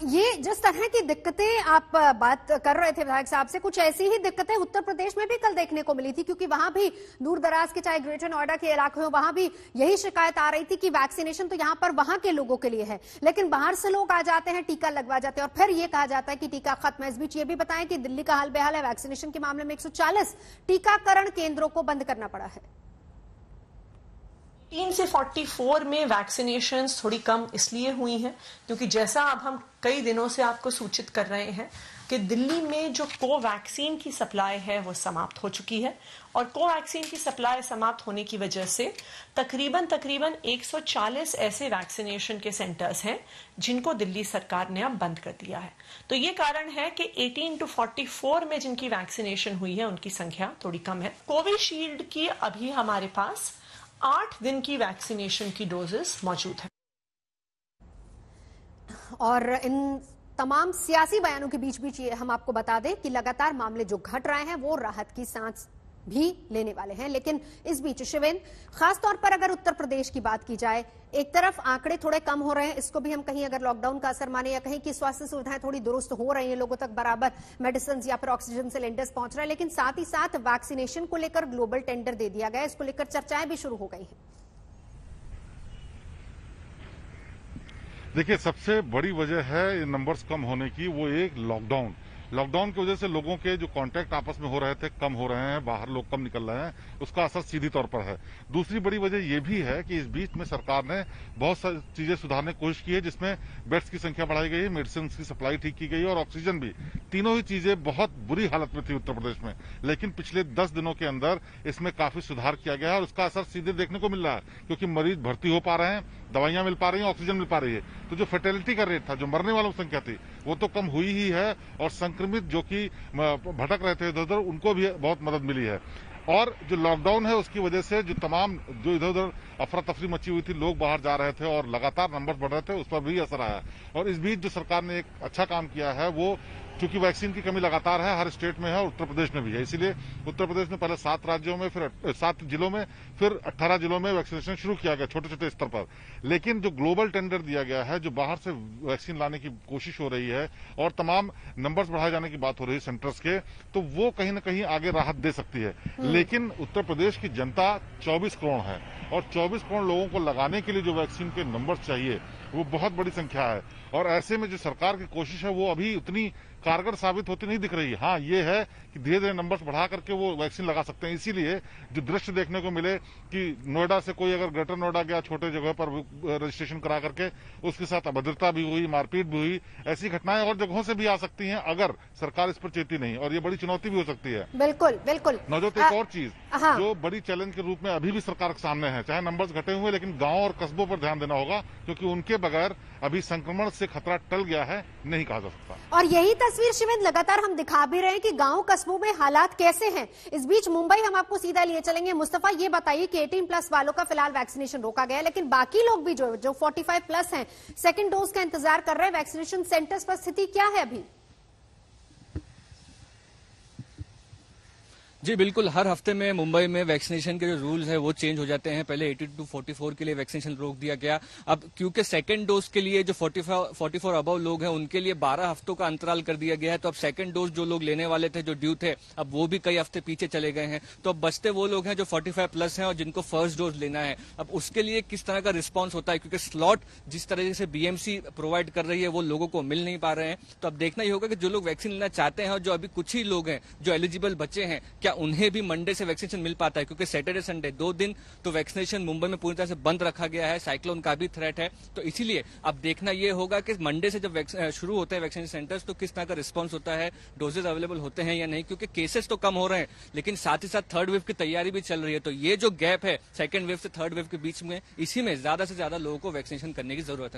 ये जिस तरह की दिक्कतें आप बात कर रहे थे विधायक साहब से, कुछ ऐसी ही दिक्कतें उत्तर प्रदेश में भी कल देखने को मिली थी, क्योंकि वहां भी दूर दराज के चाहे ग्रेटर नोएडा के इलाके हो, वहां भी यही शिकायत आ रही थी कि वैक्सीनेशन तो यहां पर वहां के लोगों के लिए है, लेकिन बाहर से लोग आ जाते हैं, टीका लगवा जाते हैं और फिर ये कहा जाता है कि टीका खत्म है। इस बीच ये भी बताएं कि दिल्ली का हाल बेहाल है, वैक्सीनेशन के मामले में 140 टीकाकरण केंद्रों को बंद करना पड़ा है। 3 से 44 में वैक्सीनेशंस थोड़ी कम इसलिए हुई हैं क्योंकि जैसा अब हम कई दिनों से आपको सूचित कर रहे हैं कि दिल्ली में जो कोवैक्सीन की सप्लाई है वो समाप्त हो चुकी है और कोवैक्सीन की सप्लाई समाप्त होने की वजह से तकरीबन 140 ऐसे वैक्सीनेशन के सेंटर्स हैं जिनको दिल्ली सरकार ने अब बंद कर दिया है। तो ये कारण है कि 18 to 44 में जिनकी वैक्सीनेशन हुई है उनकी संख्या थोड़ी कम है। कोविशील्ड की अभी हमारे पास 8 दिन की वैक्सीनेशन की डोजेस मौजूद है। और इन तमाम सियासी बयानों के बीच बीच ये हम आपको बता दें कि लगातार मामले जो घट रहे हैं वो राहत की सांस भी लेने वाले हैं। लेकिन इस बीच शिवेंद्र, खासतौर पर अगर उत्तर प्रदेश की बात की जाए, एक तरफ आंकड़े थोड़े कम हो रहे हैं, इसको भी हम कहीं अगर लॉकडाउन का असर माने या कहीं की स्वास्थ्य सुविधाएं थोड़ी दुरुस्त हो रही हैं, लोगों तक बराबर मेडिसिन या फिर ऑक्सीजन सिलेंडर्स पहुंच रहे हैं, लेकिन साथ ही साथ वैक्सीनेशन को लेकर ग्लोबल टेंडर दे दिया गया, इसको लेकर चर्चाएं भी शुरू हो गई हैं। देखिए, सबसे बड़ी वजह है नंबर्स कम होने की, वो एक लॉकडाउन की वजह से लोगों के जो कांटेक्ट आपस में हो रहे थे कम हो रहे हैं, बाहर लोग कम निकल रहे हैं, उसका असर सीधी तौर पर है। दूसरी बड़ी वजह यह भी है कि इस बीच में सरकार ने बहुत सारी चीजें सुधारने की कोशिश की है, जिसमें बेड्स की संख्या बढ़ाई गई है, मेडिसिन की सप्लाई ठीक की गई है और ऑक्सीजन भी। तीनों ही चीजें बहुत बुरी हालत में थी उत्तर प्रदेश में, लेकिन पिछले 10 दिनों के अंदर इसमें काफी सुधार किया गया है और उसका असर सीधे देखने को मिल रहा है, क्योंकि मरीज भर्ती हो पा रहे हैं, दवाइयां मिल पा रही हैं, ऑक्सीजन मिल पा रही है। तो जो फर्टिलिटी का रेट था, जो मरने वालों की संख्या थी, वो तो कम हुई ही है और संक्रमित जो कि भटक रहे थे इधर उधर, उनको भी बहुत मदद मिली है। और जो लॉकडाउन है उसकी वजह से जो इधर उधर अफरा तफरी मची हुई थी, लोग बाहर जा रहे थे और लगातार नंबर बढ़ रहे थे, उस पर भी असर आया। और इस बीच जो सरकार ने एक अच्छा काम किया है, वो चूंकि वैक्सीन की कमी लगातार है, हर स्टेट में है और उत्तर प्रदेश में भी है, इसीलिए उत्तर प्रदेश में पहले 7 राज्यों में, फिर 7 जिलों में, फिर 18 जिलों में वैक्सीनेशन शुरू किया गया छोटे छोटे स्तर पर। लेकिन जो ग्लोबल टेंडर दिया गया है, जो बाहर से वैक्सीन लाने की कोशिश हो रही है और तमाम नंबर्स बढ़ाए जाने की बात हो रही है सेंटर्स के, तो वो कहीं ना कहीं आगे राहत दे सकती है। लेकिन उत्तर प्रदेश की जनता 24 करोड़ है और 24 करोड़ लोगों को लगाने के लिए जो वैक्सीन के नंबर चाहिए वो बहुत बड़ी संख्या है। और ऐसे में जो सरकार की कोशिश है वो अभी उतनी कारगर साबित होती नहीं दिख रही। हाँ, ये है कि धीरे धीरे नंबर्स बढ़ा करके वो वैक्सीन लगा सकते हैं। इसीलिए जो दृश्य देखने को मिले कि नोएडा से कोई अगर ग्रेटर नोएडा गया, छोटे जगह पर रजिस्ट्रेशन करा करके, उसके साथ अभद्रता भी हुई, मारपीट भी हुई, ऐसी घटनाएं और जगहों से भी आ सकती हैं अगर सरकार इस पर चेती नहीं, और ये बड़ी चुनौती भी हो सकती है। बिल्कुल बिल्कुल। नवजोत, एक और चीज जो बड़ी चैलेंज के रूप में अभी भी सरकार के सामने है, चाहे नंबर्स घटे हुए, लेकिन गांव और कस्बों पर ध्यान देना होगा, क्योंकि उनके बगैर अभी संक्रमण से खतरा टल गया है नहीं कहा जा सकता। और यही तस्वीर शिवेंद्र लगातार हम दिखा भी रहे हैं कि गांव कस्बों में हालात कैसे हैं। इस बीच मुंबई हम आपको सीधा लिए चलेंगे। मुस्तफा, ये बताइए कि 18+ वालों का फिलहाल वैक्सीनेशन रोका गया है, लेकिन बाकी लोग भी जो 45+ हैं, सेकेंड डोज का इंतजार कर रहे हैं, वैक्सीनेशन सेंटर्स पर स्थिति क्या है अभी? जी बिल्कुल, हर हफ्ते में मुंबई में वैक्सीनेशन के जो रूल्स है वो चेंज हो जाते हैं। पहले 18 to 44 के लिए वैक्सीनेशन रोक दिया गया। अब क्योंकि सेकंड डोज के लिए जो 44 अबव लोग हैं उनके लिए 12 हफ्तों का अंतराल कर दिया गया है। तो अब सेकंड डोज जो लोग लेने वाले थे, जो ड्यू थे, अब वो भी कई हफ्ते पीछे चले गए हैं। तो अब बचते वो लोग हैं जो 45+ हैं और जिनको फर्स्ट डोज लेना है। अब उसके लिए किस तरह का रिस्पॉन्स होता है, क्योंकि स्लॉट जिस तरह से बीएमसी प्रोवाइड कर रही है वो लोगों को मिल नहीं पा रहे हैं। तो अब देखना ही होगा कि जो लोग वैक्सीन लेना चाहते हैं और जो अभी कुछ ही लोग हैं जो एलिजिबल बचे हैं, क्या उन्हें भी मंडे से वैक्सीनेशन मिल पाता है, क्योंकि सैटरडे संडे 2 दिन तो वैक्सीनेशन मुंबई में पूरी तरह से बंद रखा गया है। साइक्लोन का भी थ्रेट है, तो इसीलिए अब देखना यह होगा कि मंडे से जब शुरू होते हैं वैक्सीनेशन सेंटर्स, तो किस तरह का रिस्पांस होता है, डोजेज अवेलेबल होते हैं या नहीं, क्योंकि केसेस तो कम हो रहे हैं लेकिन साथ ही साथ थर्ड वेव की तैयारी भी चल रही है। तो ये जो गैप है सेकेंड वेव से थर्ड वेव के बीच में, इसी में ज्यादा से ज्यादा लोगों को वैक्सीनेशन करने की जरूरत है।